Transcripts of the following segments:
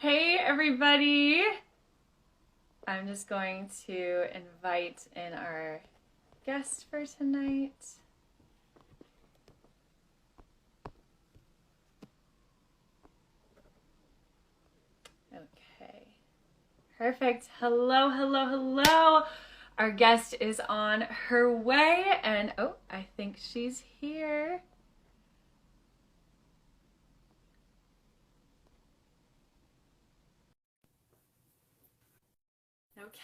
Hey everybody! I'm just going to invite in our guest for tonight. Okay, perfect. Hello, hello, hello. Our guest is on her way, and oh, I think she's here.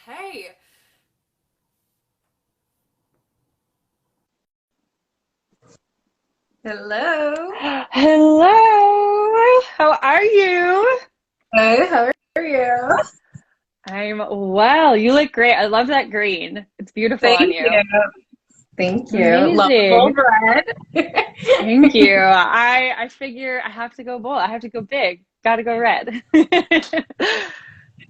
Okay. Hello. Hello, how are you? Hey, how are you? I'm well. You look great. I love that green. It's beautiful on Thank you. you. Thank you. Love the bold Amazing. red. Thank you. I figure I have to go bold. I have to go big. Got to go red.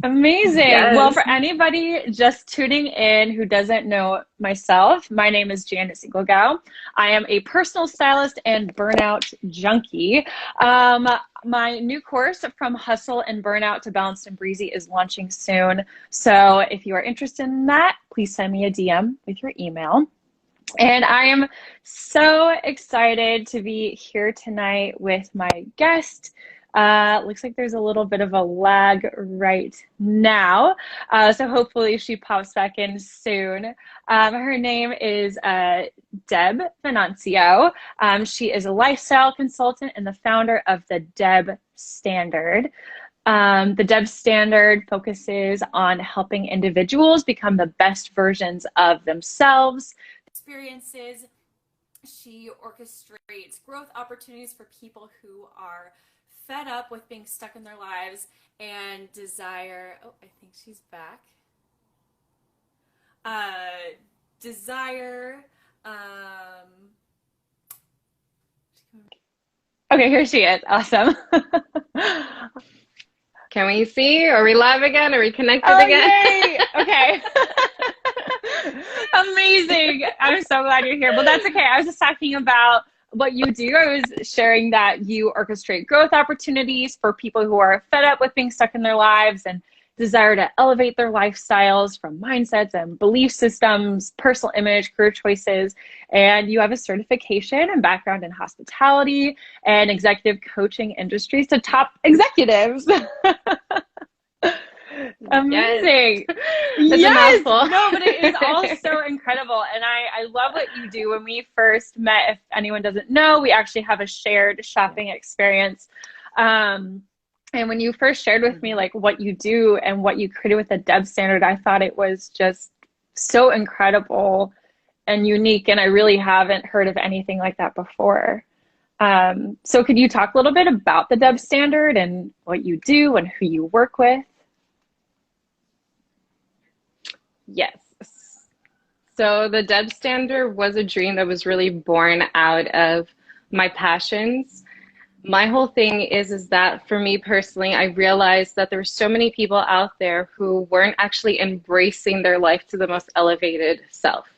Amazing. Well, Yes. for anybody just tuning in who doesn't know myself, my name is Janice Engelgau. I am a personal stylist and burnout junkie. Um, my new course, From Hustle and Burnout to Balanced and Breezy, is launching soon. So if you are interested in that, please send me a DM with your email. And I am so excited to be here tonight with my guest. Looks like there's a little bit of a lag right now. So hopefully she pops back in soon. Her name is Deb Venancio. She is a lifestyle consultant and the founder of the Deb Standard. The Deb Standard focuses on helping individuals become the best versions of themselves. Experiences. She orchestrates growth opportunities for people who are fed up with being stuck in their lives and desire. Oh, I think she's back. Desire. Okay, here she is. Awesome. Can we see? Are we live again? Are we connected Oh, again? yay! Okay. Amazing. I'm so glad you're here. Well, that's okay. I was just talking about what you do. I was sharing that you orchestrate growth opportunities for people who are fed up with being stuck in their lives and desire to elevate their lifestyles from mindsets and belief systems, personal image, career choices. And you have a certification and background in hospitality and executive coaching industries to top executives. Yes. Amazing. It's a Yes. mouthful. No, but it is all so incredible. And I love what you do. When we first met, if anyone doesn't know, we actually have a shared shopping experience. And when you first shared with me like what you do and what you created with the Deb Standard, I thought it was just so incredible and unique. And I really haven't heard of anything like that before. So could you talk a little bit about the Deb Standard and what you do and who you work with? Yes. So the Deb Standard was a dream that was really born out of my passions. My whole thing is that for me personally, I realized that there were so many people out there who weren't actually embracing their life to the most elevated self.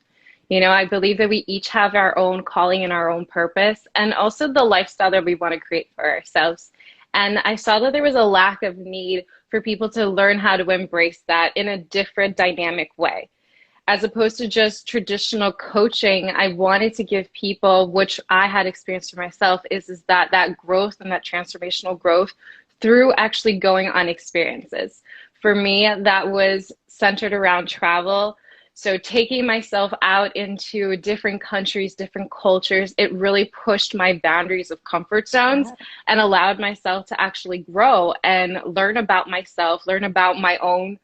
You know, I believe that we each have our own calling and our own purpose, and also the lifestyle that we want to create for ourselves. And I saw that there was a lack of need for people to learn how to embrace that in a different dynamic way. As opposed to just traditional coaching, I wanted to give people, which I had experienced for myself, is that growth and that transformational growth through actually going on experiences. For me, that was centered around travel. So taking myself out into different countries, different cultures, it really pushed my boundaries of comfort zones and allowed myself to actually grow and learn about myself, learn about my own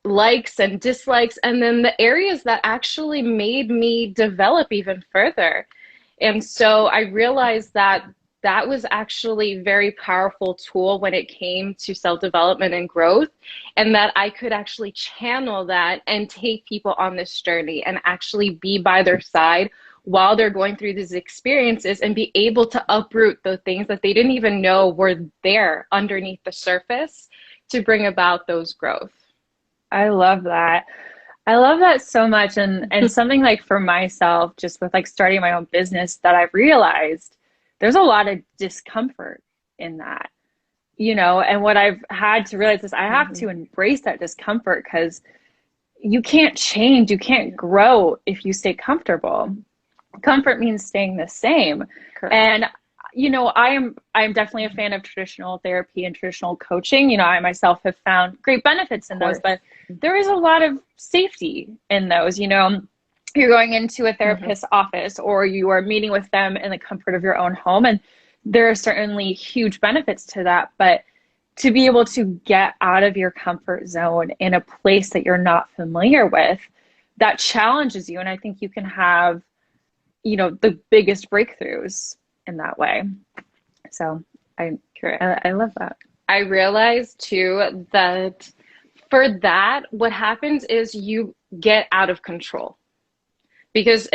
likes and dislikes, and then the areas that actually made me develop even further. And so I realized that that was actually a very powerful tool when it came to self-development and growth, and that I could actually channel that and take people on this journey and actually be by their side while they're going through these experiences and be able to uproot the things that they didn't even know were there underneath the surface to bring about those growth. I love that. I love that so much. And something like for myself, just with like starting my own business that I've realized there's a lot of discomfort in that. you know, and what I've had to realize is I have to embrace that discomfort, because you can't change, you can't grow if you stay comfortable. Comfort means staying the same. Correct. And you know, I'm definitely a fan of traditional therapy and traditional coaching. You know, I myself have found great benefits in those, but there is a lot of safety in those. You know, you're going into a therapist's office, or you are meeting with them in the comfort of your own home, and there are certainly huge benefits to that. But to be able to get out of your comfort zone in a place that you're not familiar with, that challenges you. And I think you can have, you know, the biggest breakthroughs in that way. So I love that. I realized too that for that, what happens is you get out of control, because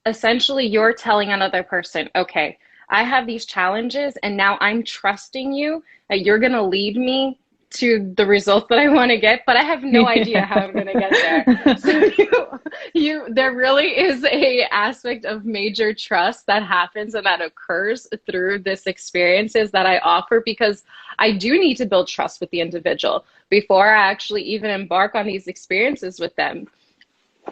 essentially you're telling another person, okay, I have these challenges, and now I'm trusting you that you're going to lead me to the results that I want to get, but I have no idea how I'm going to get there. So there really is a aspect of major trust that happens and that occurs through this experiences that I offer, because I do need to build trust with the individual before I actually even embark on these experiences with them.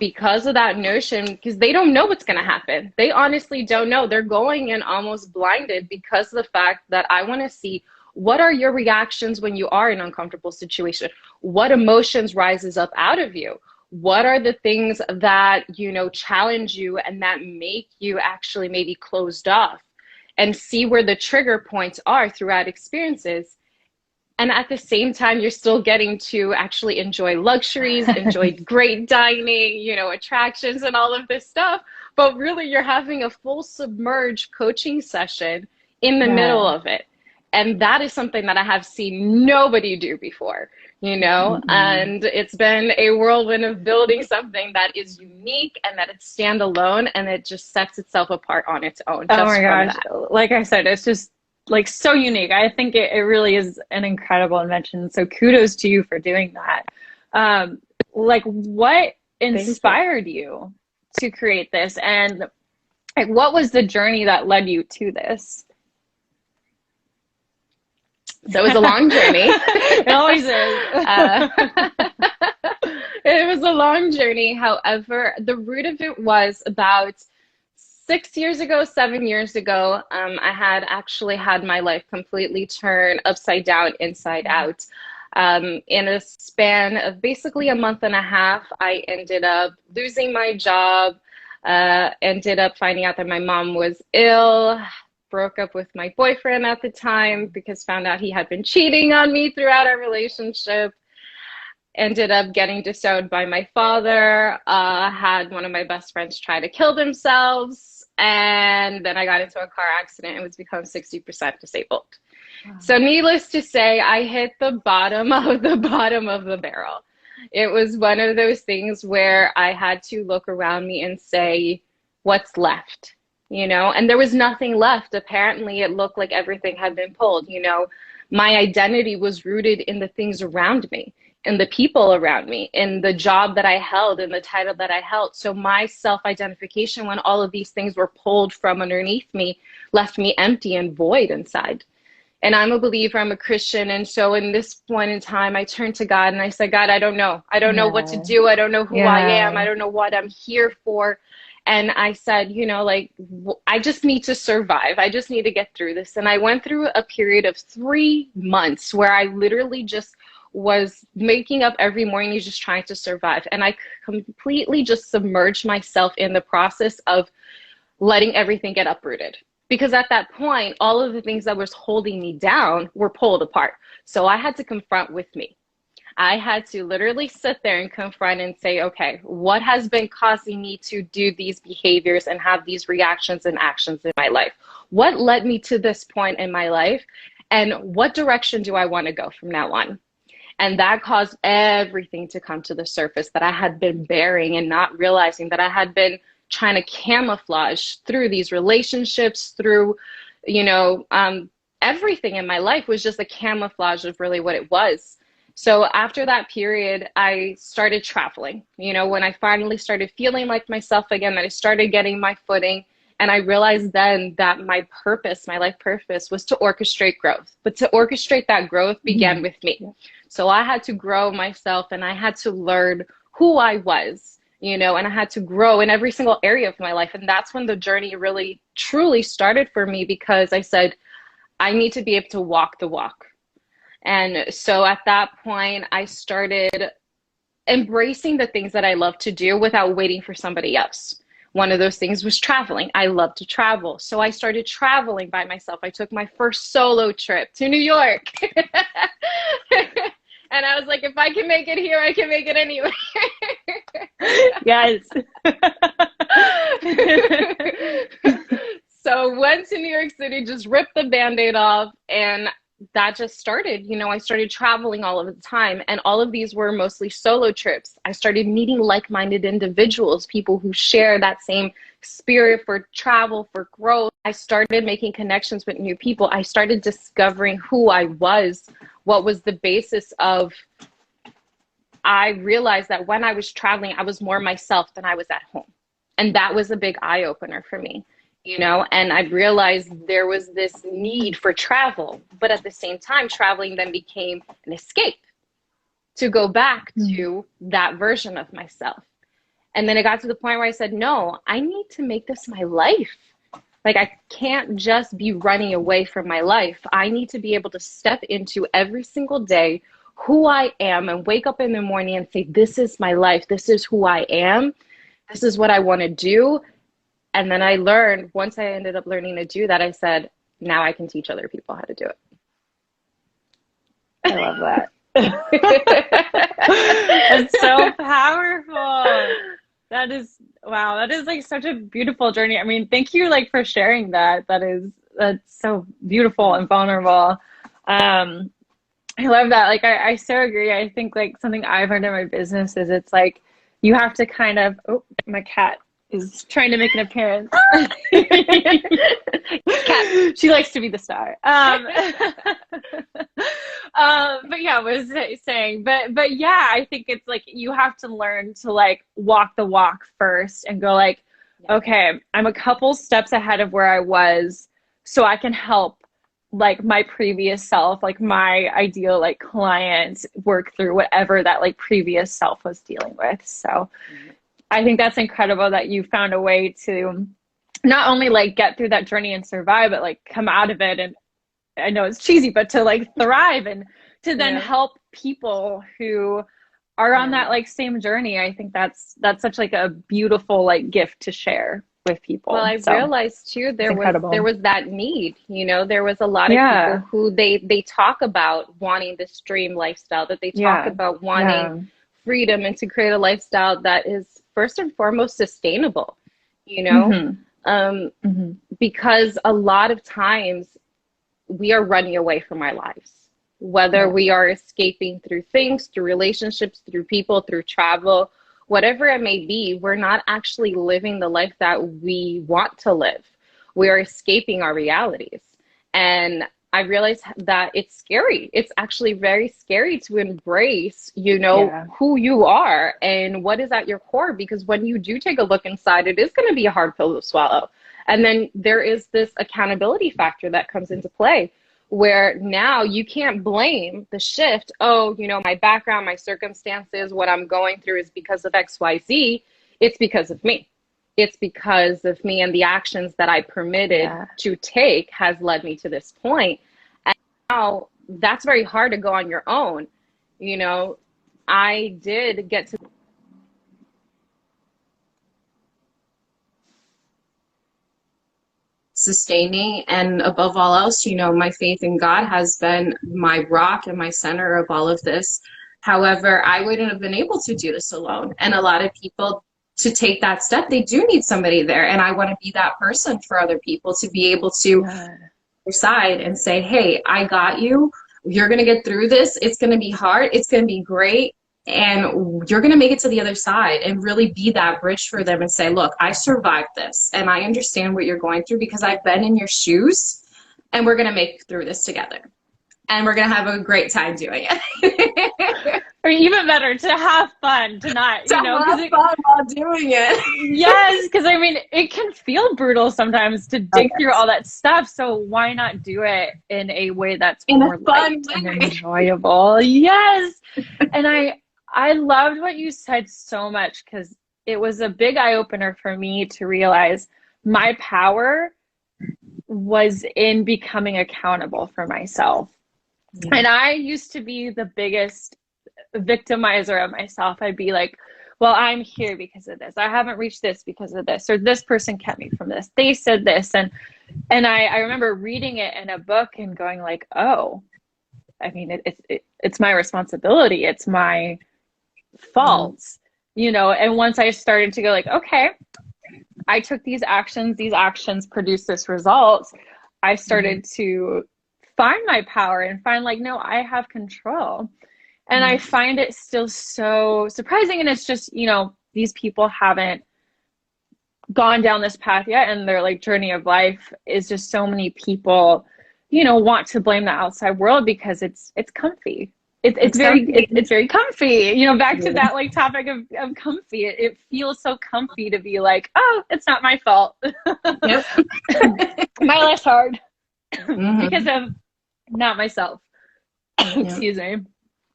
Because of that notion, because they don't know what's going to happen. They honestly don't know. They're going in almost blinded, because of the fact that I want to see, what are your reactions when you are in an uncomfortable situation? What emotions rises up out of you? What are the things that, you know, challenge you and that make you actually maybe closed off? And see where the trigger points are throughout experiences. And at the same time, you're still getting to actually enjoy luxuries, enjoy great dining, you know, attractions and all of this stuff. But really, you're having a full submerged coaching session in the middle of it. And that is something that I have seen nobody do before, you know, and it's been a whirlwind of building something that is unique and that it's standalone, and it just sets itself apart on its own. Oh my gosh. Like I said, it's just like so unique. I think it really is an incredible invention. So kudos to you for doing that. Like, what inspired you to create this, and like what was the journey that led you to this? So it was a long journey. It always is. It was a long journey. However, the root of it was about 7 years ago, I had actually had my life completely turn upside down, inside out. In a span of basically a month and a half, I ended up losing my job, ended up finding out that my mom was ill, broke up with my boyfriend at the time because found out he had been cheating on me throughout our relationship. Ended up getting disowned by my father, had one of my best friends try to kill themselves, and then I got into a car accident and was become 60% disabled. Wow. So needless to say, I hit the bottom of the barrel. It was one of those things where I had to look around me and say, what's left? You know, and there was nothing left. Apparently, it looked like everything had been pulled. You know, my identity was rooted in the things around me, in the people around me, in the job that I held, in the title that I held. So my self-identification, when all of these things were pulled from underneath me, left me empty and void inside. And I'm a believer, I'm a Christian. And so in this point in time, I turned to God and I said, God, I don't know. I don't know what to do. I don't know who I am. I don't know what I'm here for. And I said, you know, like, I just need to survive. I just need to get through this. And I went through a period of 3 months where I literally just was making up every morning, just trying to survive. And I completely just submerged myself in the process of letting everything get uprooted. Because at that point, all of the things that was holding me down were pulled apart. So I had to confront with me. I had to literally sit there and confront and say, okay, what has been causing me to do these behaviors and have these reactions and actions in my life? What led me to this point in my life? And what direction do I want to go from now on? And that caused everything to come to the surface that I had been bearing and not realizing that I had been trying to camouflage through these relationships, through, you know, everything in my life was just a camouflage of really what it was. So after that period, I started traveling. You know, when I finally started feeling like myself again, that I started getting my footing And I realized then that my purpose, my life purpose, was to orchestrate growth. But to orchestrate that growth began with me. So I had to grow myself, and I had to learn who I was, you know, and I had to grow in every single area of my life. And that's when the journey really, truly started for me, because I said, I need to be able to walk the walk. And so at that point, I started embracing the things that I love to do without waiting for somebody else. One of those things was traveling. I love to travel. So I started traveling by myself. I took my first solo trip to New York. And I was like, if I can make it here, I can make it anywhere. Yes. So went to New York City, just ripped the Band-Aid off, and that just started. You know, I started traveling all of the time, and all of these were mostly solo trips. I started meeting like-minded individuals, people who share that same spirit for travel, for growth. I started making connections with new people. I started discovering who I was, what was the basis of. I realized that when I was traveling, I was more myself than I was at home. And that was a big eye-opener for me. You know, and I realized there was this need for travel, but at the same time, traveling then became an escape to go back to that version of myself. And then it got to the point where I said, no, I need to make this my life. Like, I can't just be running away from my life. I need to be able to step into every single day who I am and wake up in the morning and say, this is my life. This is who I am. This is what I want to do. And then I learned, once I ended up learning to do that, I said, now I can teach other people how to do it. I love that. It's so powerful. That is, wow. That is like such a beautiful journey. I mean, thank you like for sharing that. That's so beautiful and vulnerable. I love that. Like, I so agree. I think like something I've learned in my business is it's like, you have to kind of, oh, my cat is trying to make an appearance. Cat. She likes to be the star. But yeah, what was I saying? But yeah, I think it's like you have to learn to like walk the walk first and go like, okay, I'm a couple steps ahead of where I was, so I can help like my previous self, like my ideal like client, work through whatever that like previous self was dealing with. So I think that's incredible that you found a way to not only like get through that journey and survive, but like come out of it. And I know it's cheesy, but to like thrive and to then help people who are on that like same journey. I think that's such like a beautiful like gift to share with people. Well, I realized too, there was that need, you know, there was a lot of people who they talk about wanting this dream lifestyle, that they talk about wanting freedom and to create a lifestyle that is first and foremost sustainable, you know, because a lot of times we are running away from our lives, whether we are escaping through things, through relationships, through people, through travel, whatever it may be. We're not actually living the life that we want to live. We are escaping our realities. And I realized that it's scary. It's actually very scary to embrace, you know, who you are and what is at your core, because when you do take a look inside, it is going to be a hard pill to swallow. And then there is this accountability factor that comes into play, where now you can't blame the shift. Oh, you know, my background, my circumstances, what I'm going through is because of XYZ. It's because of me. It's because of me and the actions that I permitted to take has led me to this point. And now that's very hard to go on your own. You know, I did get to sustaining, and above all else, you know, my faith in God has been my rock and my center of all of this. However, I wouldn't have been able to do this alone. And a lot of people, to take that step, they do need somebody there. And I want to be that person for other people, to be able to side and say, hey, I got you. You're going to get through this. It's going to be hard. It's going to be great. And you're going to make it to the other side, and really be that bridge for them and say, look, I survived this and I understand what you're going through because I've been in your shoes, and we're going to make it through this together. And we're going to have a great time doing it. Or even better, to have fun, to not, to you know, have fun while doing it. Yes, because I mean, it can feel brutal sometimes to dig through all that stuff. So why not do it in a way that's In more a fun light and way. enjoyable? Yes. And I loved what you said so much, because it was a big eye opener for me to realize my power was in becoming accountable for myself. Yeah. And I used to be the biggest victimizer of myself. I'd be like, well, I'm here because of this. I haven't reached this because of this, or this person kept me from this. They said this. And I remember reading it in a book and going like, oh, I mean, it's my responsibility. It's my fault, you know? And once I started to go like, okay, I took these actions produced this result. I started to find my power and find like, no, I have control. And I find it still so surprising. And it's just, you know, these people haven't gone down this path yet. And their like journey of life is just so many people, you know, want to blame the outside world because it's comfy. It's very comfy, you know, back to that like topic of comfy. It feels so comfy to be like, oh, it's not my fault. Yep. My life's hard because of not myself. Excuse me.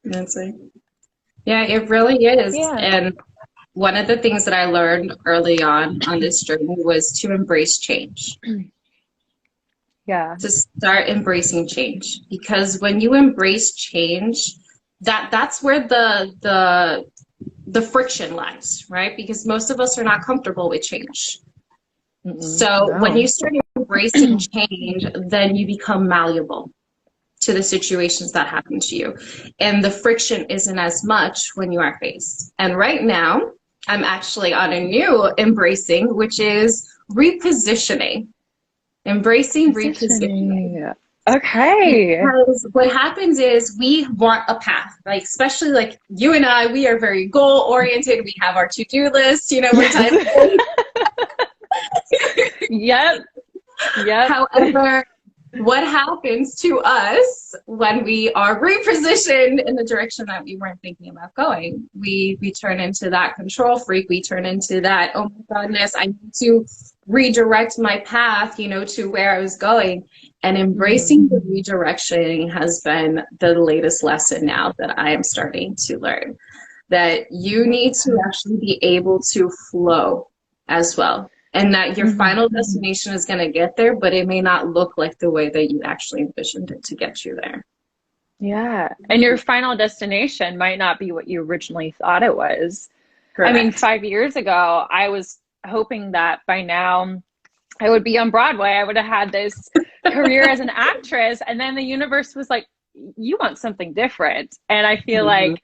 That's it. Yeah, it really is. Yeah. And one of the things that I learned early on this journey was to embrace change. Yeah. To start embracing change, because when you embrace change, that's where the friction lies, right? Because most of us are not comfortable with change. So when you start embracing change, then you become malleable to the situations that happen to you. And the friction isn't as much when you are faced. And right now, I'm actually on a new embracing, which is repositioning. Embracing repositioning. Okay. Because what happens is we want a path, like especially like you and I, we are very goal oriented. We have our to-do list, you know, we're time. Yep. However, what happens to us when we are repositioned in the direction that we weren't thinking about going? We turn into that control freak. We turn into that, oh my goodness, I need to redirect my path, you know, to where I was going. And embracing the redirection has been the latest lesson now that I am starting to learn, that you need to actually be able to flow as well. And that your final destination is going to get there, but it may not look like the way that you actually envisioned it to get you there. Yeah. And your final destination might not be what you originally thought it was. Correct. I mean, 5 years ago, I was hoping that by now I would be on Broadway. I would have had this career as an actress. And then the universe was like, you want something different. And I feel like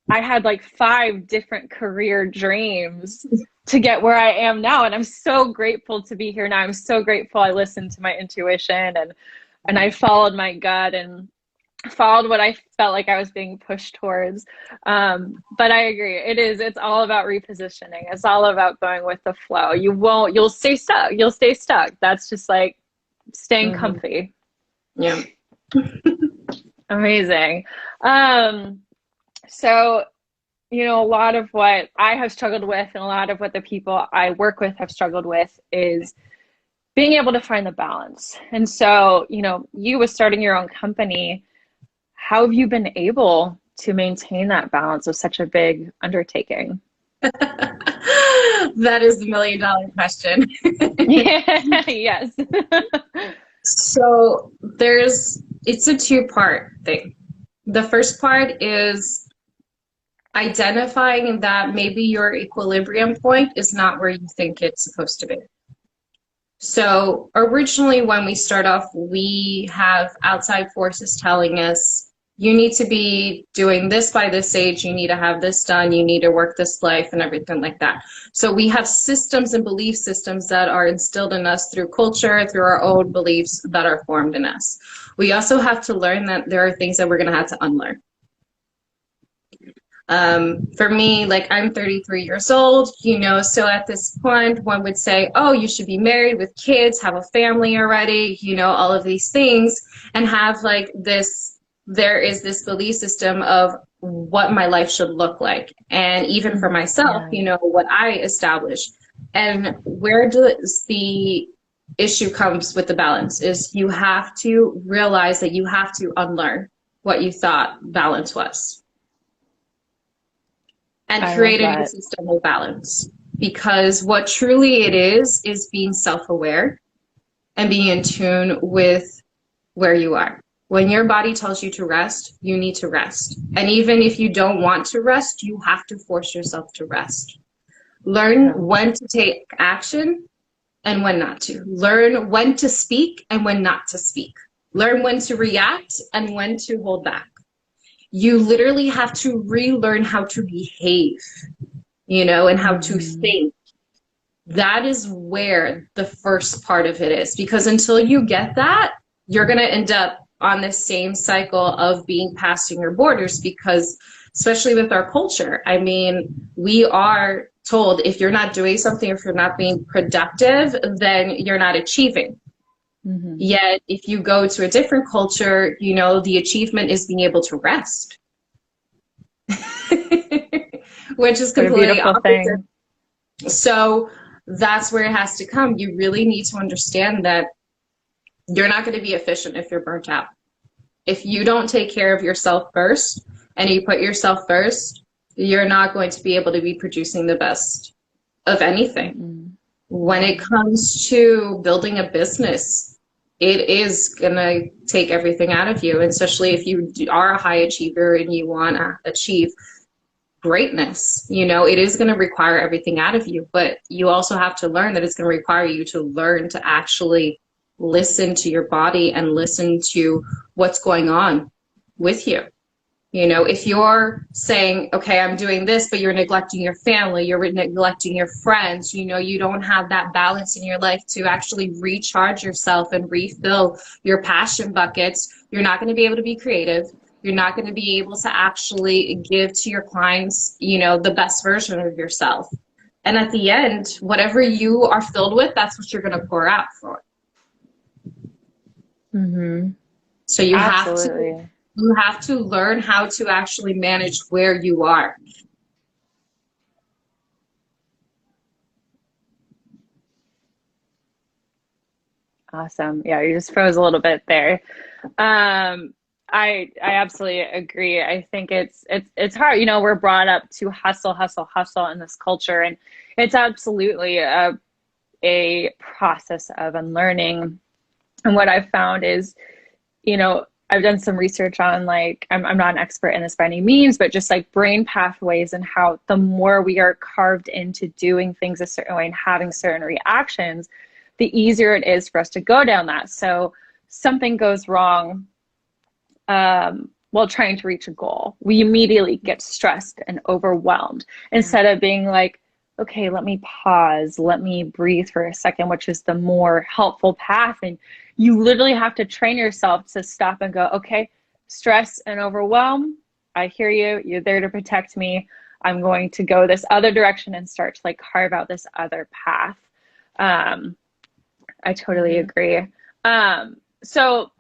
I had like 5 different career dreams to get where I am now. And I'm so grateful to be here now. I'm so grateful I listened to my intuition and I followed my gut and followed what I felt like I was being pushed towards. But I agree. It's all about repositioning. It's all about going with the flow. You'll stay stuck. You'll stay stuck. That's just like staying comfy. Yeah. Amazing. So, you know, a lot of what I have struggled with and a lot of what the people I work with have struggled with is being able to find the balance. And so, you know, you with starting your own company, how have you been able to maintain that balance of such a big undertaking? That is the $1 million question. Yeah, yes. So it's a 2-part thing. The first part is identifying that maybe your equilibrium point is not where you think it's supposed to be. So originally when we start off, we have outside forces telling us, you need to be doing this by this age, you need to have this done, you need to work this life and everything like that. So we have systems and belief systems that are instilled in us through culture, through our own beliefs that are formed in us. We also have to learn that there are things that we're going to have to unlearn. For me, like I'm 33 years old, you know, so at this point one would say, oh, you should be married with kids, have a family already, you know, all of these things, and have like this there is this belief system of what my life should look like. And even for myself, you know, what I establish. And where does the issue comes with the balance is you have to realize that you have to unlearn what you thought balance was and create a new system of balance. Because what truly it is being self-aware and being in tune with where you are. When your body tells you to rest, you need to rest. And even if you don't want to rest, you have to force yourself to rest. Learn when to take action and when not to. Learn when to speak and when not to speak. Learn when to react and when to hold back. You literally have to relearn how to behave, you know, and how to think. That is where the first part of it is. Because until you get that, you're going to end up on this same cycle of being passing your borders, because especially with our culture, I mean, we are told if you're not doing something, if you're not being productive, then you're not achieving. Yet if you go to a different culture, you know, the achievement is being able to rest, which is completely opposite. So that's where it has to come. You really need to understand that you're not going to be efficient if you're burnt out. If you don't take care of yourself first and you put yourself first, you're not going to be able to be producing the best of anything. When it comes to building a business, it is going to take everything out of you, especially if you are a high achiever and you want to achieve greatness. You know, it is going to require everything out of you, but you also have to learn that it's going to require you to learn to actually listen to your body and listen to what's going on with you. You know, if you're saying, okay, I'm doing this, but you're neglecting your family, you're neglecting your friends, you know, you don't have that balance in your life to actually recharge yourself and refill your passion buckets, you're not going to be able to be creative. You're not going to be able to actually give to your clients, you know, the best version of yourself. And at the end, whatever you are filled with, that's what you're going to pour out for. So you have to learn how to actually manage where you are. Awesome. Yeah, you just froze a little bit there. I absolutely agree. I think it's hard. You know, we're brought up to hustle, hustle, hustle in this culture, and it's absolutely a process of unlearning. And what I've found is, you know, I've done some research on, like, I'm not an expert in this by any means, but just like brain pathways and how the more we are carved into doing things a certain way and having certain reactions, the easier it is for us to go down that. So something goes wrong while trying to reach a goal, we immediately get stressed and overwhelmed instead of being like, okay, let me pause, let me breathe for a second, which is the more helpful path. And you literally have to train yourself to stop and go, okay, stress and overwhelm, I hear you, you're there to protect me. I'm going to go this other direction and start to like carve out this other path. I totally agree. So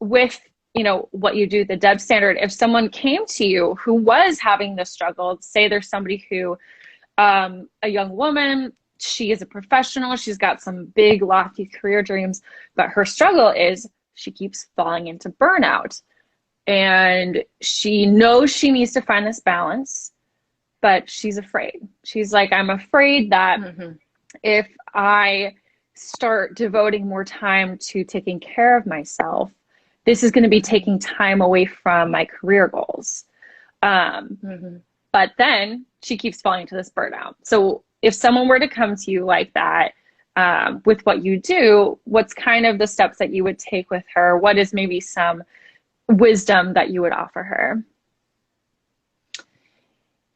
with, you know, what you do, the Deb standard, if someone came to you who was having this struggle, say there's somebody who, a young woman, she is a professional, she's got some big lofty career dreams, but her struggle is she keeps falling into burnout, and she knows she needs to find this balance, but she's afraid. She's like, I'm afraid that if I start devoting more time to taking care of myself, this is going to be taking time away from my career goals. But then she keeps falling into this burnout. So if someone were to come to you like that, with what you do, what's kind of the steps that you would take with her? What is maybe some wisdom that you would offer her?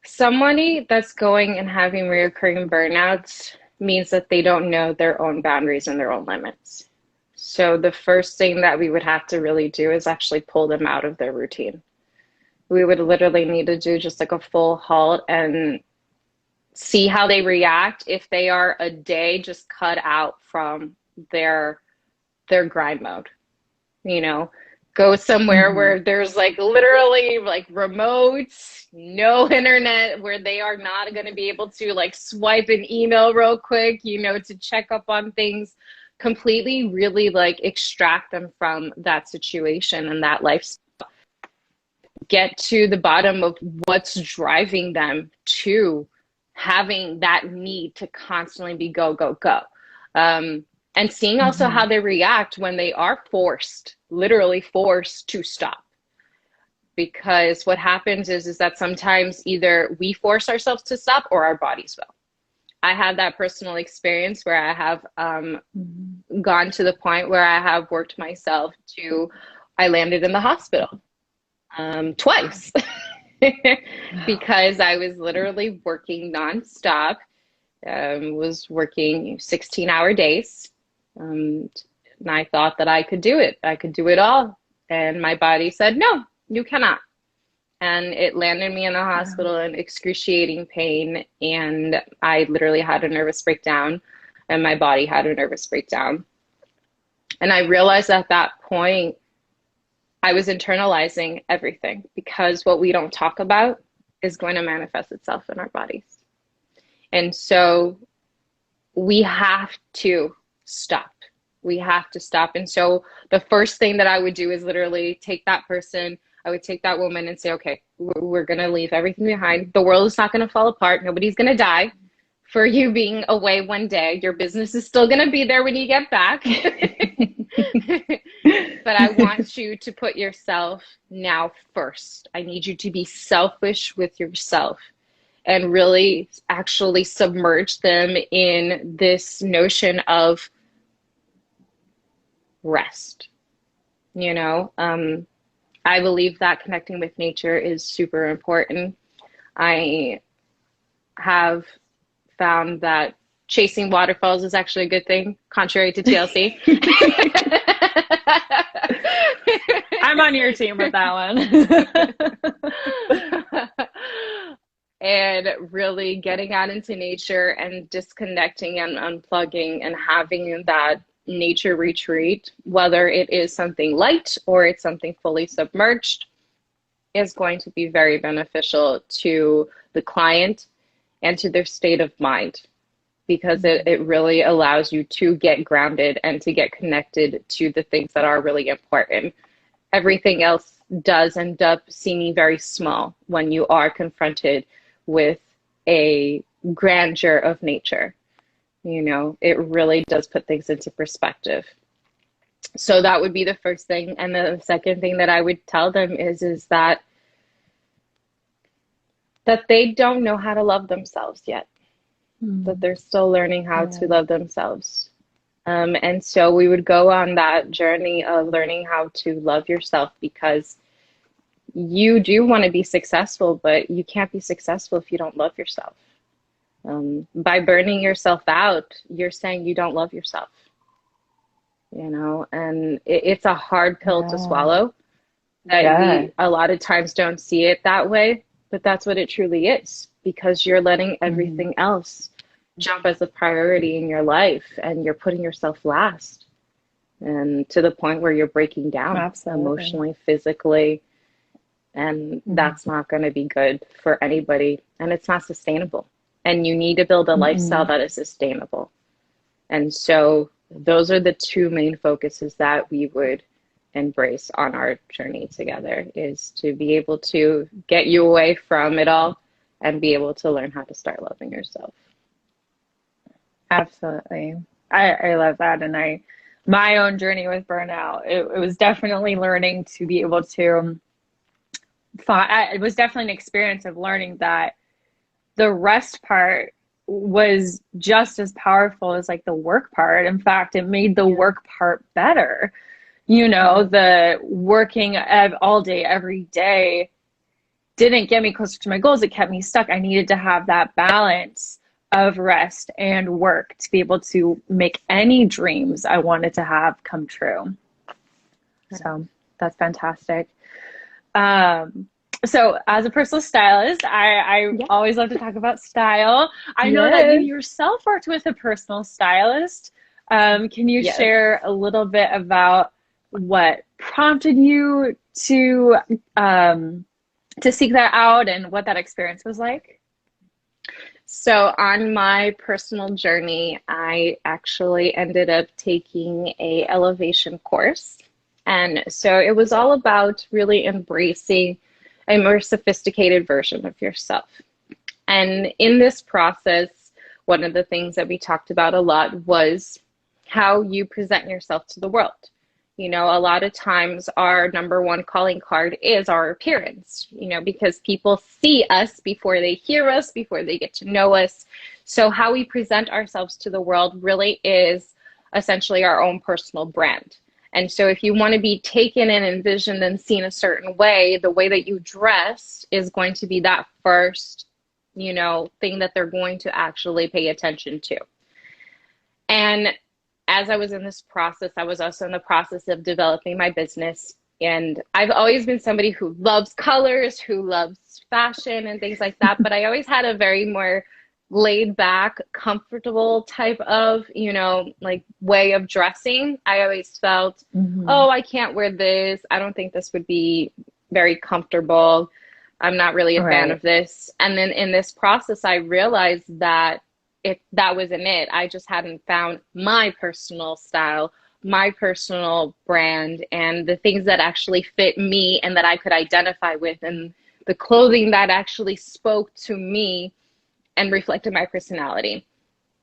Somebody that's going and having recurring burnouts means that they don't know their own boundaries and their own limits. So the first thing that we would have to really do is actually pull them out of their routine. We would literally need to do just like a full halt and see how they react if they are a day just cut out from their grind mode. You know, go somewhere where there's like literally like remotes, no internet, where they are not going to be able to like swipe an email real quick, you know, to check up on things, completely really like extract them from that situation and that lifestyle. Get to the bottom of what's driving them to having that need to constantly be go, go, go. And seeing also how they react when they are forced, literally forced to stop. Because what happens is that sometimes either we force ourselves to stop or our bodies will. I had that personal experience where I have gone to the point where I have worked myself to, I landed in the hospital twice because I was literally working nonstop, was working 16-hour days. And I thought that I could do it. I could do it all. And my body said, no, you cannot. And it landed me in the hospital in excruciating pain. And I literally had a nervous breakdown, and my body had a nervous breakdown. And I realized at that point, I was internalizing everything, because what we don't talk about is going to manifest itself in our bodies. And so we have to stop. We have to stop. And so the first thing that I would do is literally take that person, I would take that woman and say, okay, we're going to leave everything behind. The world is not going to fall apart. Nobody's going to die for you being away one day. Your business is still going to be there when you get back. But I want you to put yourself now first. I need you to be selfish with yourself and really actually submerge them in this notion of rest. You know, I believe that connecting with nature is super important. I have found that chasing waterfalls is actually a good thing, contrary to TLC. I'm on your team with that one. And really getting out into nature and disconnecting and unplugging and having that nature retreat, whether it is something light or it's something fully submerged, is going to be very beneficial to the client and to their state of mind, because it really allows you to get grounded and to get connected to the things that are really important. Everything else does end up seeming very small when you are confronted with a grandeur of nature. You know, it really does put things into perspective. So that would be the first thing. And the second thing that I would tell them is that they don't know how to love themselves yet, that they're still learning how to love themselves. And so we would go on that journey of learning how to love yourself, because you do want to be successful, but you can't be successful if you don't love yourself. By burning yourself out, you're saying you don't love yourself, you know, and it's a hard pill to swallow. That we a lot of times don't see it that way, but that's what it truly is, because you're letting everything else jump as a priority in your life, and you're putting yourself last, and to the point where you're breaking down emotionally, physically, and that's not going to be good for anybody, and it's not sustainable. And you need to build a lifestyle that is sustainable. And so those are the two main focuses that we would embrace on our journey together, is to be able to get you away from it all and be able to learn how to start loving yourself. Absolutely. I love that. And my own journey with burnout, it was definitely learning to be able to it was definitely an experience of learning that the rest part was just as powerful as like the work part. In fact, it made the work part better. You know, the working all day, every day didn't get me closer to my goals. It kept me stuck. I needed to have that balance of rest and work to be able to make any dreams I wanted to have come true. So that's fantastic. So as a personal stylist, I always love to talk about style. I know that you yourself worked with a personal stylist. Can you share a little bit about what prompted you to seek that out and what that experience was like? So on my personal journey, I actually ended up taking a elevation course. And so it was all about really embracing a more sophisticated version of yourself. And in this process, one of the things that we talked about a lot was how you present yourself to the world. You know, a lot of times our number one calling card is our appearance, you know, because people see us before they hear us, before they get to know us. So how we present ourselves to the world really is essentially our own personal brand. And so if you want to be taken and envisioned and seen a certain way, the way that you dress is going to be that first, you know, thing that they're going to actually pay attention to. And as I was in this process, I was also in the process of developing my business. And I've always been somebody who loves colors, who loves fashion and things like that. But I always had a very more laid back, comfortable type of, you know, like way of dressing. I always felt, oh, I can't wear this. I don't think this would be very comfortable. I'm not really a fan of this. And then in this process, I realized that that wasn't it. I just hadn't found my personal style, my personal brand, and the things that actually fit me and that I could identify with, and the clothing that actually spoke to me and reflected my personality.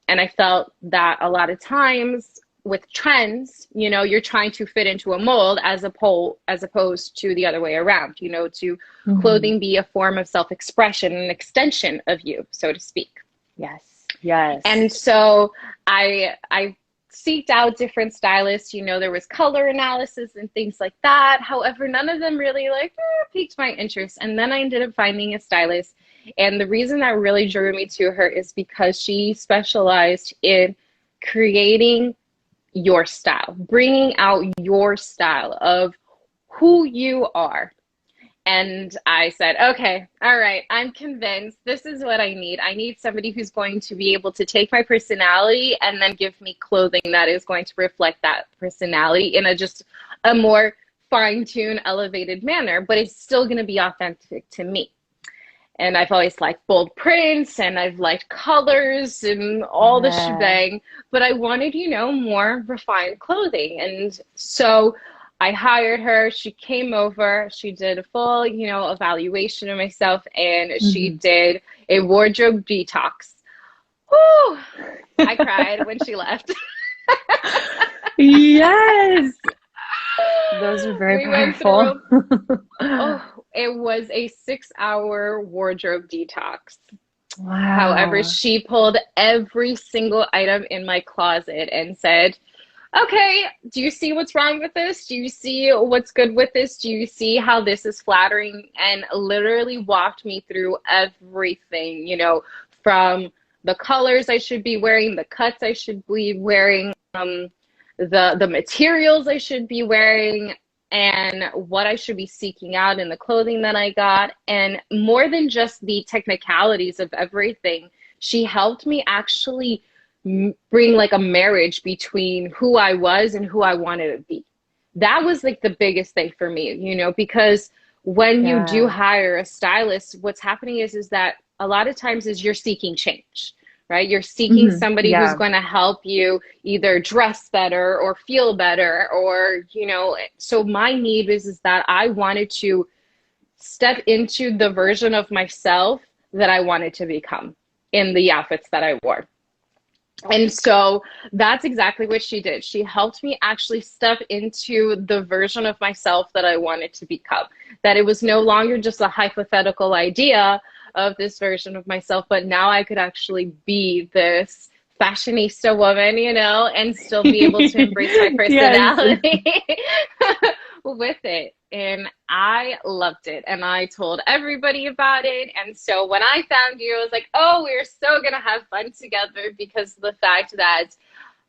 And I felt that a lot of times with trends, you know, you're trying to fit into a mold as opposed to the other way around, you know, to clothing be a form of self-expression, an extension of you, so to speak. Yes. Yes. And so I seeked out different stylists. You know, there was color analysis and things like that. However, none of them really piqued my interest. And then I ended up finding a stylist. And the reason that really drew me to her is because she specialized in creating your style, bringing out your style of who you are. And I said, okay, all right, I'm convinced this is what I need. I need somebody who's going to be able to take my personality and then give me clothing that is going to reflect that personality in just a more fine-tuned, elevated manner, but it's still going to be authentic to me. And I've always liked bold prints, and I've liked colors and all the shebang, but I wanted, you know, more refined clothing. And so I hired her. She came over. She did a full, you know, evaluation of myself, and she did a wardrobe detox. Whew! I cried when she left. Yes. Those are very powerful. It was a 6-hour wardrobe detox. Wow. However, she pulled every single item in my closet and said, okay, do you see what's wrong with this? Do you see what's good with this? Do you see how this is flattering? And literally walked me through everything, you know, from the colors I should be wearing, the cuts I should be wearing, the materials I should be wearing, and what I should be seeking out in the clothing that I got. And more than just the technicalities of everything, she helped me actually bring like a marriage between who I was and who I wanted to be. That was like the biggest thing for me, you know, because when you do hire a stylist, what's happening is that a lot of times is you're seeking change, right? You're seeking somebody who's going to help you either dress better or feel better, or, you know, so my need is that I wanted to step into the version of myself that I wanted to become in the outfits that I wore. And so that's exactly what she did. She helped me actually step into the version of myself that I wanted to become. That it was no longer just a hypothetical idea of this version of myself, but now I could actually be this fashionista woman, you know, and still be able to embrace my personality with it. And I loved it. And I told everybody about it. And so when I found you, I was like, oh, we're so going to have fun together, because the fact that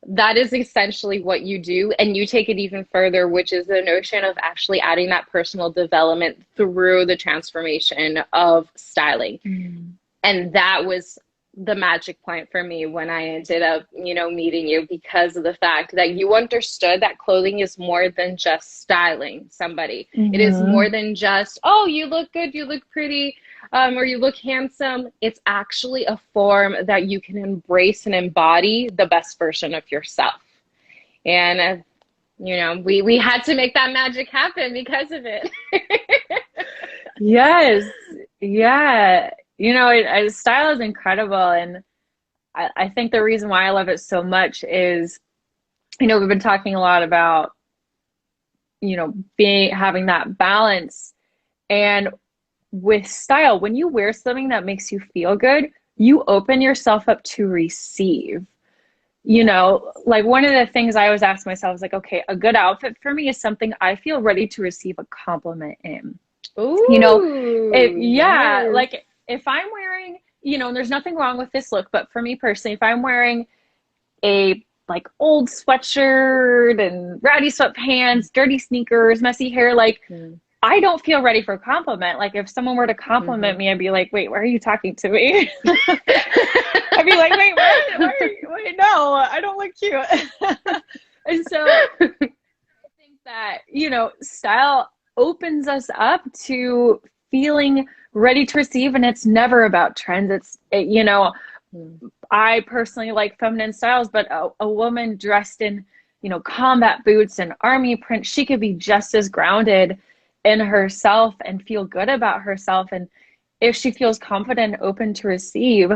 that is essentially what you do. And you take it even further, which is the notion of actually adding that personal development through the transformation of styling. And that was the magic point for me when I ended up, you know, meeting you, because of the fact that you understood that clothing is more than just styling somebody. It is more than just, oh, you look good, you look pretty, or you look handsome. It's actually a form that you can embrace and embody the best version of yourself. And, you know, we had to make that magic happen because of it. Yes. Yeah. You know, style is incredible. And I think the reason why I love it so much is, you know, we've been talking a lot about, you know, having that balance. And with style, when you wear something that makes you feel good, you open yourself up to receive. You know, like one of the things I always ask myself is like, okay, a good outfit for me is something I feel ready to receive a compliment in. Ooh, you know, yes. like if I'm wearing, you know, and there's nothing wrong with this look, but for me personally, if I'm wearing a like old sweatshirt and ratty sweatpants, dirty sneakers, messy hair, like I don't feel ready for a compliment. Like if someone were to compliment me, I'd be like, wait, why are you talking to me? I'd be like, wait, wait, no, I don't look cute. And so I think that, you know, style opens us up to feeling ready to receive, and it's never about trends. You know, I personally like feminine styles, but a woman dressed in, you know, combat boots and army print, she could be just as grounded in herself and feel good about herself. And if she feels confident and open to receive,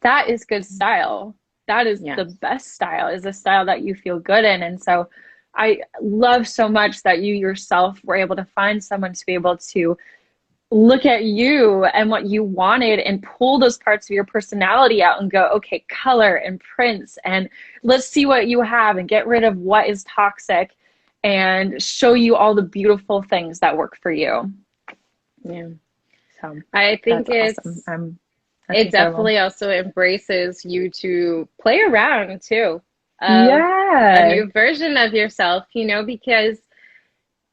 that is good style. That is the best style, is a style that you feel good in. And so I love so much that you yourself were able to find someone to be able to look at you and what you wanted and pull those parts of your personality out and go, okay, color and prints, and let's see what you have and get rid of what is toxic and show you all the beautiful things that work for you. Yeah. So I think it's awesome. it definitely also embraces you to play around too. Yeah. A new version of yourself, you know, because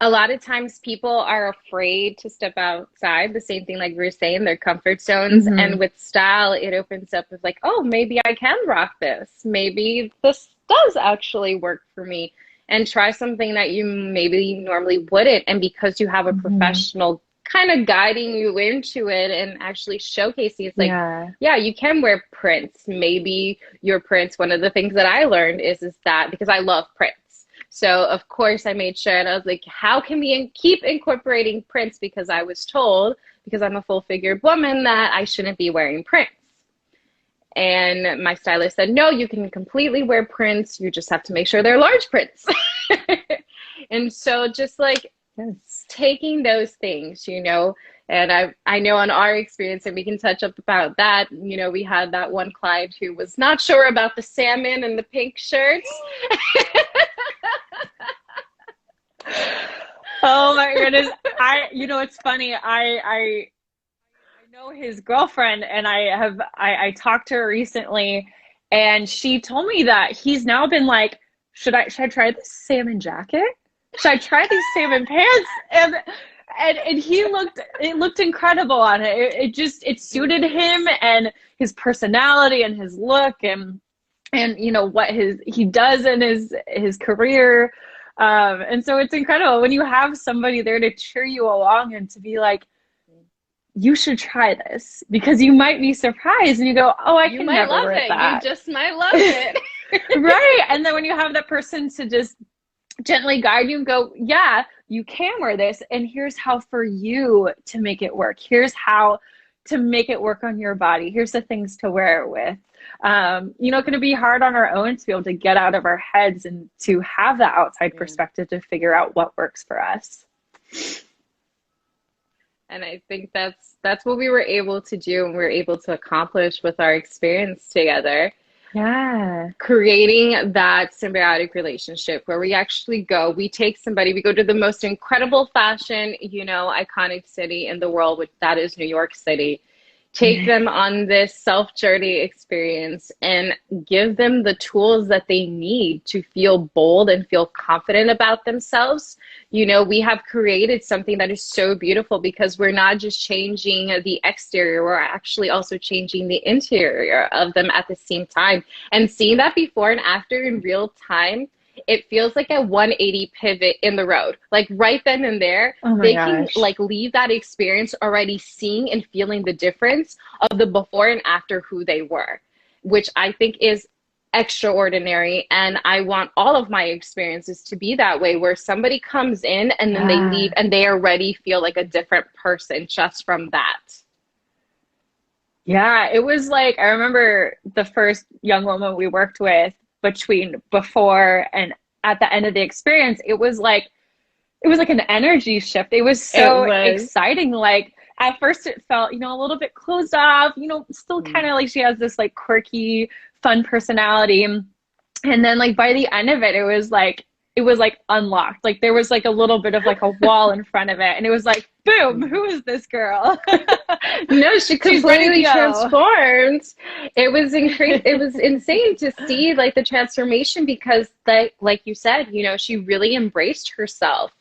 a lot of times people are afraid to step outside, the same thing like we were saying, their comfort zones. And with style, it opens up with like, oh, maybe I can rock this. Maybe this does actually work for me. And try something that you maybe normally wouldn't. And because you have a professional kind of guiding you into it and actually showcasing, it's like, yeah, you can wear prints. Maybe your prints, one of the things that I learned is that because I love prints. So of course I made sure, and I was like, how can we keep incorporating prints? Because I was told, because I'm a full-figured woman, that I shouldn't be wearing prints. And my stylist said, no, you can completely wear prints. You just have to make sure they're large prints. And so just like taking those things, you know, and I know on our experience, and we can touch up about that, you know, we had that one client who was not sure about the salmon and the pink shirts. Oh my goodness. You know, it's funny. I know his girlfriend, and I talked to her recently, and she told me that he's now been like, should I try this salmon jacket? Should I try these salmon pants? And it looked incredible on it. It suited him and his personality and his look and you know what he does in his career. And so it's incredible when you have somebody there to cheer you along and to be like, you should try this, because you might be surprised and you go, oh, I can never love it. You just might love it. Right. And then when you have that person to just gently guide you and go, yeah, you can wear this, and here's how for you to make it work. Here's how to make it work on your body. Here's the things to wear it with. You know, it's going to be hard on our own to be able to get out of our heads and to have that outside perspective to figure out what works for us. And I think that's what we were able to do, and we were able to accomplish with our experience together. Yeah. Creating that symbiotic relationship where we actually we take somebody, we go to the most incredible fashion, you know, iconic city in the world, which that is New York City. take them on this self journey experience and give them the tools that they need to feel bold and feel confident about themselves. You know, we have created something that is so beautiful because we're not just changing the exterior, we're actually also changing the interior of them at the same time. And seeing that before and after in real time, it feels like a 180 pivot in the road. Like right then and there, they can like leave that experience already seeing and feeling the difference of the before and after who they were, which I think is extraordinary. And I want all of my experiences to be that way, where somebody comes in and then they leave and they already feel like a different person just from that. Yeah, it was like, I remember the first young woman we worked with, between before and at the end of the experience, it was like an energy shift. It was so exciting. Like at first it felt, you know, a little bit closed off, you know, still kind of like she has this like quirky, fun personality. And then like by the end of it, it was like unlocked. Like there was like a little bit of like a wall in front of it. And it was like, boom, who is this girl? No, she completely transformed. It was it was insane to see like the transformation, because like you said, you know, she really embraced herself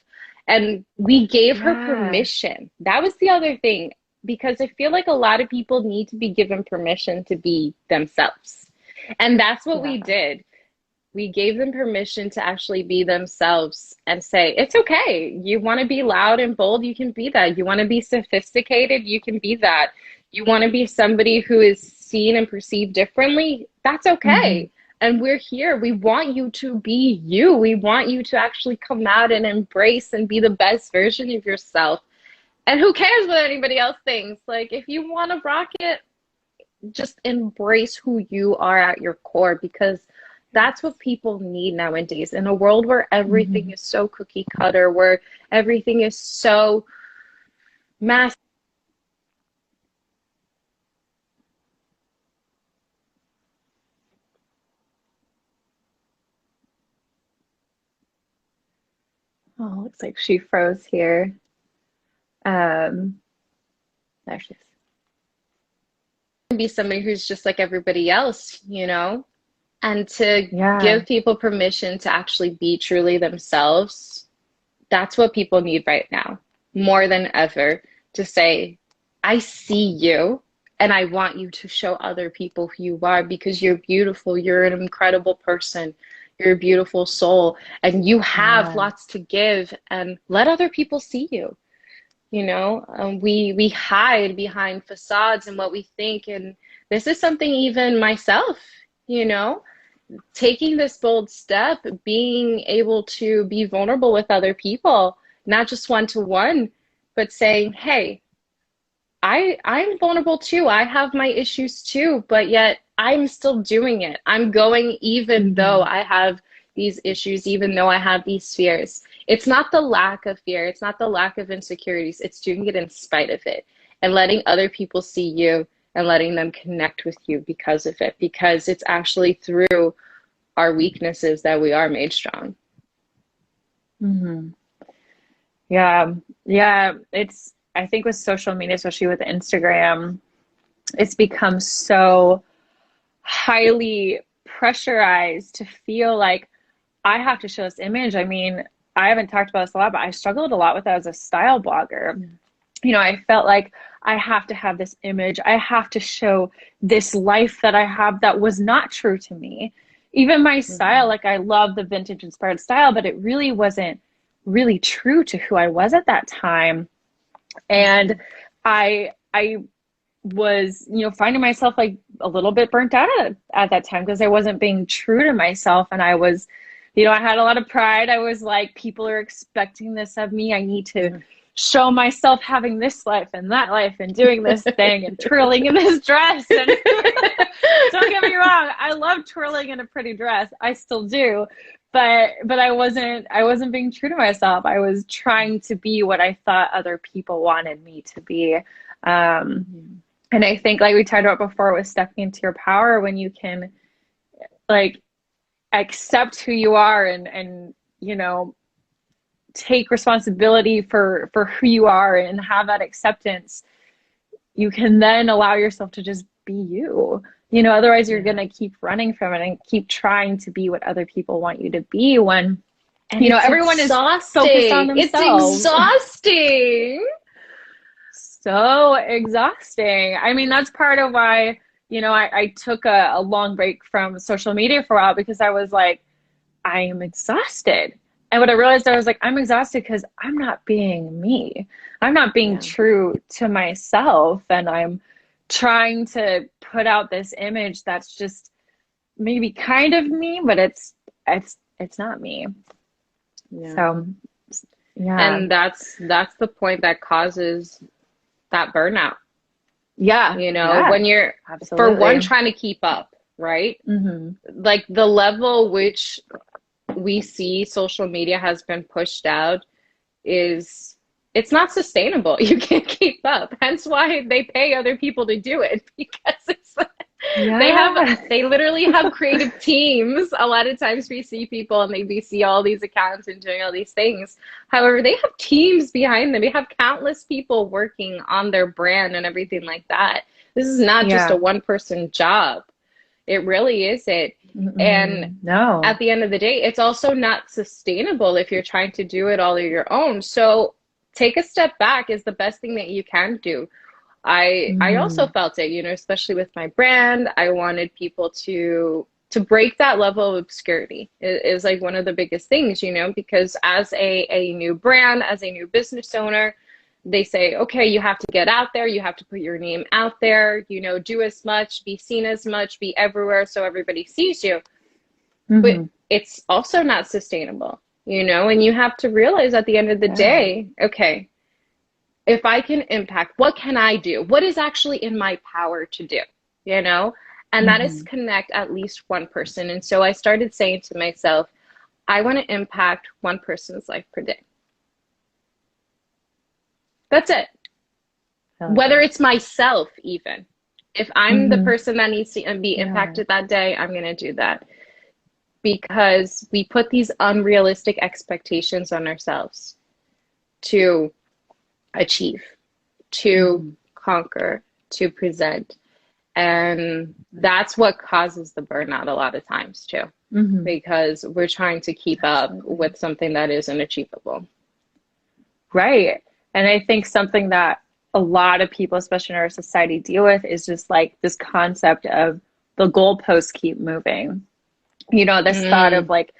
and we gave her permission. That was the other thing, because I feel like a lot of people need to be given permission to be themselves. And that's what we did. We gave them permission to actually be themselves and say, it's okay. You want to be loud and bold, you can be that. You want to be sophisticated, you can be that. You want to be somebody who is seen and perceived differently, that's okay. And we're here. We want you to be you. We want you to actually come out and embrace and be the best version of yourself. And who cares what anybody else thinks? Like, if you want to rock it, just embrace who you are at your core, because that's what people need nowadays in a world where everything is so cookie cutter, where everything is so mass. Oh, looks like she froze here. There she is. Be somebody who's just like everybody else, you know? And to give people permission to actually be truly themselves, that's what people need right now, more than ever, to say, I see you and I want you to show other people who you are, because you're beautiful, you're an incredible person, you're a beautiful soul, and you have lots to give, and let other people see you. You know, we hide behind facades and what we think, and this is something even myself, you know, taking this bold step, being able to be vulnerable with other people, not just one-to-one, but saying, hey, I'm vulnerable too. I have my issues too, but yet I'm still doing it. I'm going even though I have these issues, even though I have these fears. It's not the lack of fear. It's not the lack of insecurities. It's doing it in spite of it, and letting other people see you and letting them connect with you because of it, because it's actually through our weaknesses that we are made strong. Yeah. It's, I think with social media, especially with Instagram, it's become so highly pressurized to feel like I have to show this image. I mean, I haven't talked about this a lot, but I struggled a lot with that as a style blogger. You know, I felt like I have to have this image. I have to show this life that I have that was not true to me. Even my style, like I love the vintage inspired style, but it really wasn't really true to who I was at that time. And I was, you know, finding myself like a little bit burnt out at that time, because I wasn't being true to myself. And I was, you know, I had a lot of pride. I was like, people are expecting this of me. I need to show myself having this life and that life and doing this thing and twirling in this dress. And don't get me wrong, I love twirling in a pretty dress. I still do. But I wasn't being true to myself. I was trying to be what I thought other people wanted me to be. And I think, like we talked about before, with stepping into your power, when you can like accept who you are and you know, take responsibility for who you are and have that acceptance, you can then allow yourself to just be you. You know, otherwise you're going to keep running from it and keep trying to be what other people want you to be when, and you know, everyone is focused on themselves. It's exhausting. So exhausting. I mean, that's part of why, you know, I took a long break from social media for a while, because I was like, I am exhausted. And what I realized, I was like, I'm exhausted because I'm not being me. I'm not being true to myself. And I'm trying to put out this image that's just maybe kind of me, but it's not me. Yeah. So, yeah. And that's the point that causes that burnout. Yeah. You know, when you're, for one, trying to keep up, right? Like the level which we see social media has been pushed out it's not sustainable. You can't keep up. Hence why they pay other people to do it, because it's they literally have creative teams. A lot of times we see people and we see all these accounts and doing all these things. However, they have teams behind them. They have countless people working on their brand and everything like that. This is not just a one-person job. It really isn't. And at the end of the day, it's also not sustainable if you're trying to do it all on your own. So take a step back is the best thing that you can do. I also felt it, you know, especially with my brand. I wanted people to break that level of obscurity. It is like one of the biggest things, you know, because as a new brand, as a new business owner, they say, okay, you have to get out there. You have to put your name out there, you know, do as much, be seen as much, be everywhere so everybody sees you. But it's also not sustainable, you know, and you have to realize at the end of the day, okay, if I can impact, what can I do? What is actually in my power to do, you know? And that is connect at least one person. And so I started saying to myself, I want to impact one person's life per day. That's it. Whether it's myself, even. If I'm the person that needs to be impacted that day, I'm going to do that. Because we put these unrealistic expectations on ourselves to achieve, to conquer, to present. And that's what causes the burnout a lot of times too. Because we're trying to keep up with something that isn't achievable. Right. And I think something that a lot of people, especially in our society, deal with is just like this concept of the goalposts keep moving. You know, this thought of like,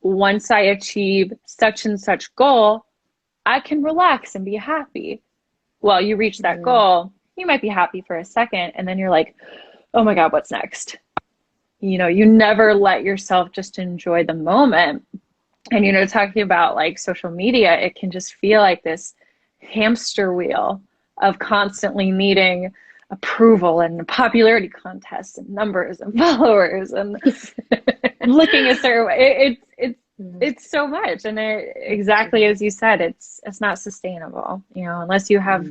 once I achieve such and such goal, I can relax and be happy. Well, you reach that goal, you might be happy for a second, and then you're like, oh my God, what's next? You know, you never let yourself just enjoy the moment. And, you know, talking about like social media, it can just feel like this hamster wheel of constantly needing approval and popularity contests and numbers and followers and looking a certain way. It's so much. And exactly as you said, it's not sustainable, you know, unless you have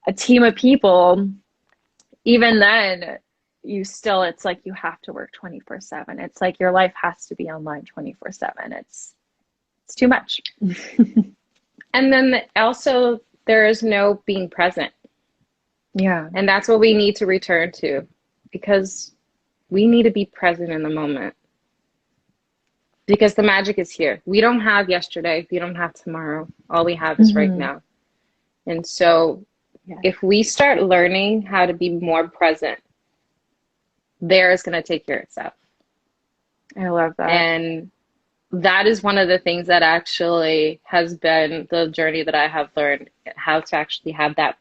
a team of people. Even then, it's like you have to work 24/7. It's like your life has to be online 24/7. It's too much. And then also there is no being present. Yeah. And that's what we need to return to, because we need to be present in the moment. Because the magic is here. We don't have yesterday. We don't have tomorrow. All we have is right now. And so if we start learning how to be more present, there is going to take care of itself. I love that. And that is one of the things that actually has been the journey that I have learned, how to actually have that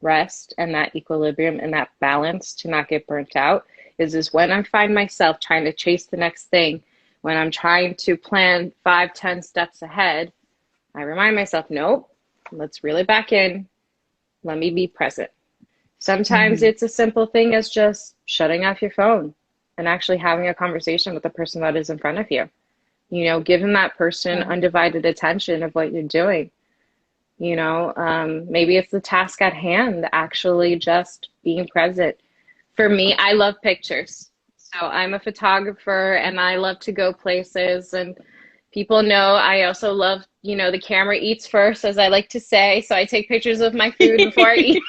rest and that equilibrium and that balance to not get burnt out is when I find myself trying to chase the next thing, when I'm trying to plan 5-10 steps ahead, I remind myself, nope, let's reel it back in. Let me be present. Sometimes it's a simple thing as just shutting off your phone and actually having a conversation with the person that is in front of you. You know, giving that person undivided attention of what you're doing. You know, maybe it's the task at hand, actually just being present. For me, I love pictures. So I'm a photographer and I love to go places and People know I also love, you know, the camera eats first, as I like to say. So I take pictures of my food before I eat.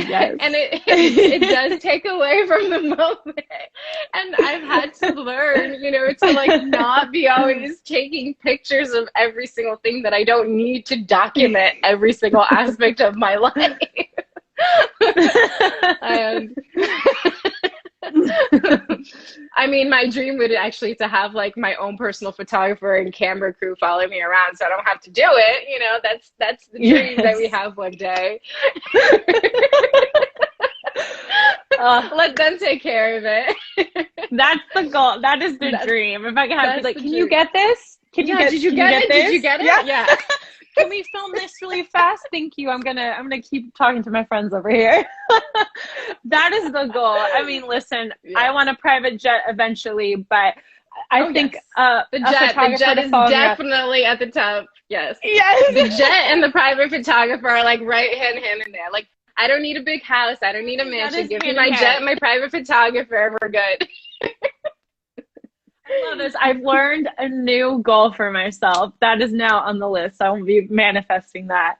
Yes. And it does take away from the moment. And I've had to learn, you know, to like not be always taking pictures of every single thing that I don't need to document every single aspect of my life. And I mean, my dream would actually to have like my own personal photographer and camera crew follow me around so I don't have to do it. You know, that's the dream that we have one day. Let them take care of it. That's the goal. That is the dream. If I can have like, can you get this? Did you get it? Did you get it? Yeah. Can we film this really fast? Thank you. I'm gonna keep talking to my friends over here. That is the goal. I mean, listen, I want a private jet eventually, but I think the jet is definitely at the top. Yes. Yes. The jet and the private photographer are like right hand in there. Like, I don't need a big house. I don't need a mansion. Give me my jet and my private photographer. We're good. I love this. I've learned a new goal for myself. That is now on the list. I will be manifesting that.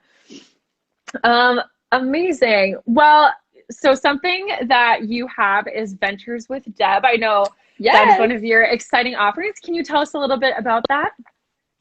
Amazing. Well, so something that you have is Ventures with Deb. I know that is one of your exciting offerings. Can you tell us a little bit about that?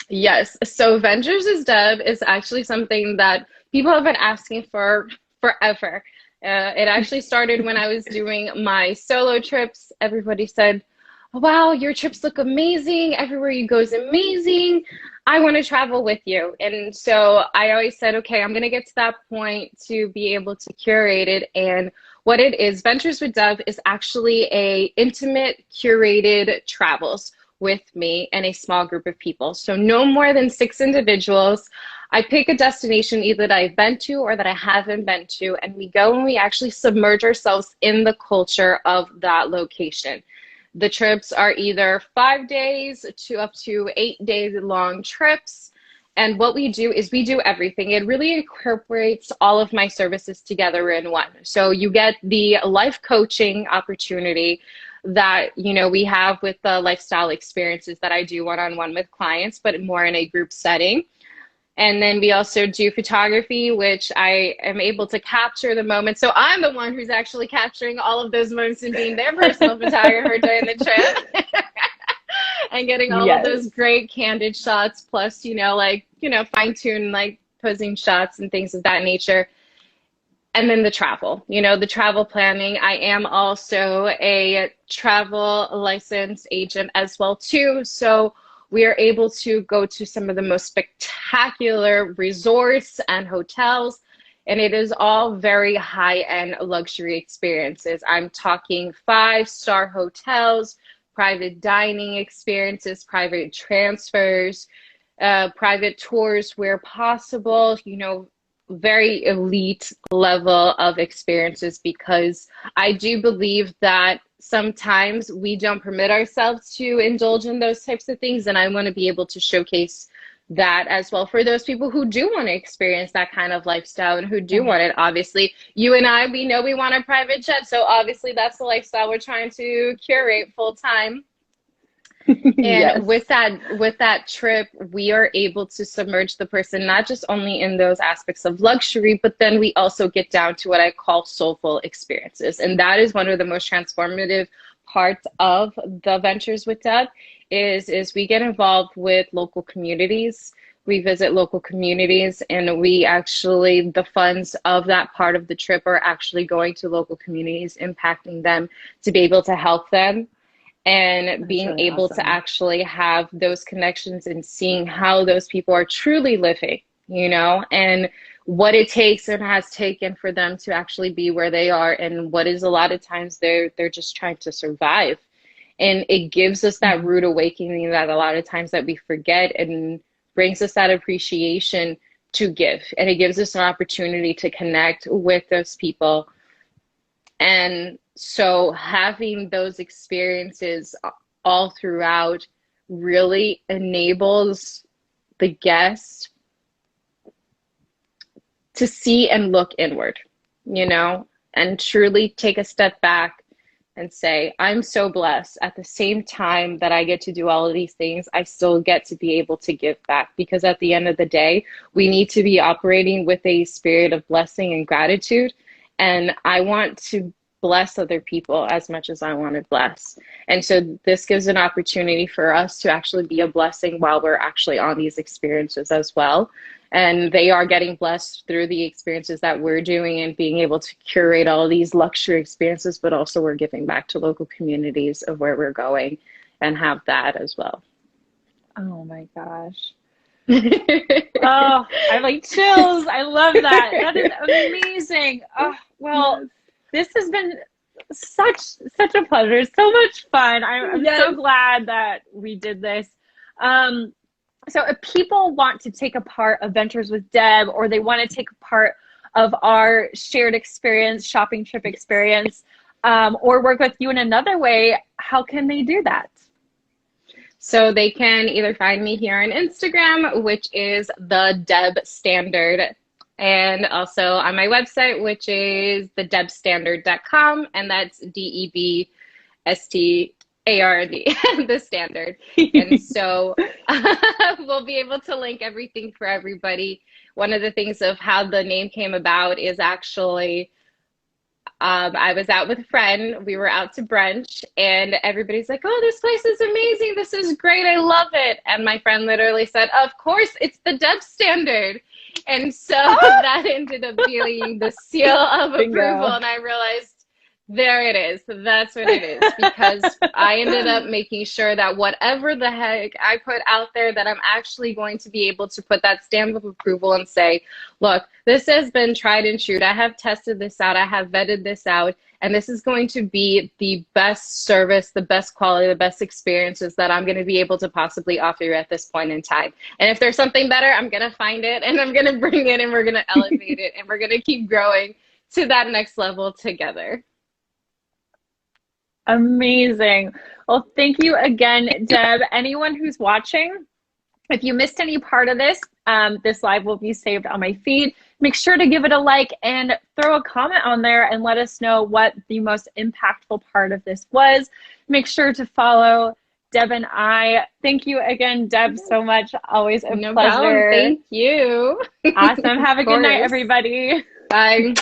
Yes. So Ventures with Deb is actually something that people have been asking for forever. It actually started when I was doing my solo trips. Everybody said, wow, your trips look amazing. Everywhere you go is amazing. I want to travel with you. And so I always said, okay, I'm going to get to that point to be able to curate it. And what it is, Ventures with Deb is actually a intimate curated travels with me and a small group of people. So no more than 6 individuals. I pick a destination either that I've been to or that I haven't been to, and we go and we actually submerge ourselves in the culture of that location. The trips are either 5 days to up to 8 days long trips. And what we do is we do everything. It really incorporates all of my services together in one. So you get the life coaching opportunity that, you know, we have with the lifestyle experiences that I do one-on-one with clients, but more in a group setting. And then we also do photography, which I am able to capture the moment. So I'm the one who's actually capturing all of those moments and being their personal photographer during the trip and getting all of those great candid shots, plus, you know, like, you know, fine tune, like posing shots and things of that nature. And then the travel, you know, the travel planning. I am also a travel licensed agent as well, too. So we are able to go to some of the most spectacular resorts and hotels, and it is all very high-end luxury experiences. I'm talking 5-star hotels, private dining experiences, private transfers, private tours where possible, you know, very elite level of experiences, because I do believe that sometimes we don't permit ourselves to indulge in those types of things, and I want to be able to showcase that as well for those people who do want to experience that kind of lifestyle and who do want it. Obviously, you and I, we know we want a private jet, so obviously that's the lifestyle we're trying to curate full time. And with that trip, we are able to submerge the person not just only in those aspects of luxury, but then we also get down to what I call soulful experiences. And that is one of the most transformative parts of the Ventures with Deb is we get involved with local communities. We visit local communities, and we actually, the funds of that part of the trip are actually going to local communities, impacting them to be able to help them. And being able to actually have those connections and seeing how those people are truly living, you know, and what it takes and has taken for them to actually be where they are, and what is a lot of times they're just trying to survive. And it gives us that rude awakening that a lot of times that we forget, and brings us that appreciation to give. And it gives us an opportunity to connect with those people. And so having those experiences all throughout really enables the guest to see and look inward, you know, and truly take a step back and say, I'm so blessed. At the same time that I get to do all of these things, I still get to be able to give back, because at the end of the day, we need to be operating with a spirit of blessing and gratitude. And I want to bless other people as much as I want to bless. And so this gives an opportunity for us to actually be a blessing while we're actually on these experiences as well. And they are getting blessed through the experiences that we're doing and being able to curate all these luxury experiences, but also we're giving back to local communities of where we're going and have that as well. Oh my gosh. Oh, I have like chills. I love that. That is amazing. Oh, well, this has been such a pleasure. So much fun. I'm so glad that we did this. So if people want to take a part of Ventures with Deb, or they want to take a part of our shared experience, shopping trip experience, or work with you in another way, how can they do that? So they can either find me here on Instagram, which is the Deb Standard, and also on my website, which is thedebstandard.com, and that's DEBSTARD, the standard. And so we'll be able to link everything for everybody. One of the things of how the name came about is actually I was out with a friend. We were out to brunch, and everybody's like, oh, this place is amazing. This is great. I love it. And my friend literally said, of course, it's the Deb Standard. And so that ended up being the seal of approval. And I realized, there it is. That's what it is. Because I ended up making sure that whatever the heck I put out there, that I'm actually going to be able to put that stamp of approval and say, look, this has been tried and true. I have tested this out. I have vetted this out. And this is going to be the best service, the best quality, the best experiences that I'm going to be able to possibly offer you at this point in time. And if there's something better, I'm going to find it, and I'm going to bring it, and we're going to elevate it, and we're going to keep growing to that next level together. Amazing. Well, thank you again, Deb. Anyone who's watching, if you missed any part of this, this live will be saved on my feed. Make sure to give it a like and throw a comment on there and let us know what the most impactful part of this was. Make sure to follow Deb and I. Thank you again, Deb, so much. Always a pleasure. No problem. Thank you. Awesome. Have a good night, everybody. Bye.